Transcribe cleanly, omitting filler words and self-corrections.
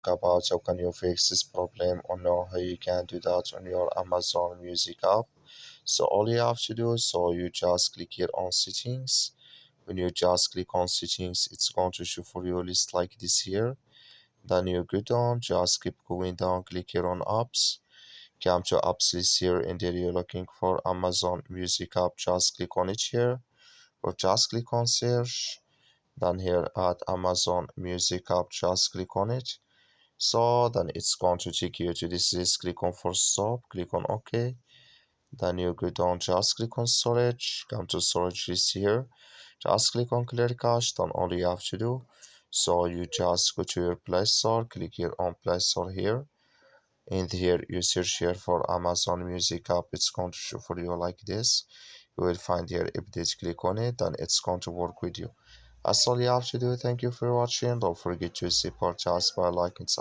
talk about how can you fix this problem or know how you can do that on your Amazon Music app. So all you have to do, so you just click here on settings. When you just click on settings, it's going to show for you a list like this here. Then you go down, just keep going down, click here on apps. Come to apps list here, and there you're looking for Amazon Music app. Just click on it here, or just click on search. Then here at Amazon Music app, just click on it. So then it's going to take you to this list. Click on for stop, click on OK. Then you go down, just click on storage, come to storage list here. Just click on clear cache, then all you have to do. So you just go to your Play Store, click here on Play Store here. And here you search here for Amazon Music app. It's going to show for you like this. You will find here update, click on it, then it's going to work with you. That's all you have to do. Thank you for watching. Don't forget to support us by liking, subscribe.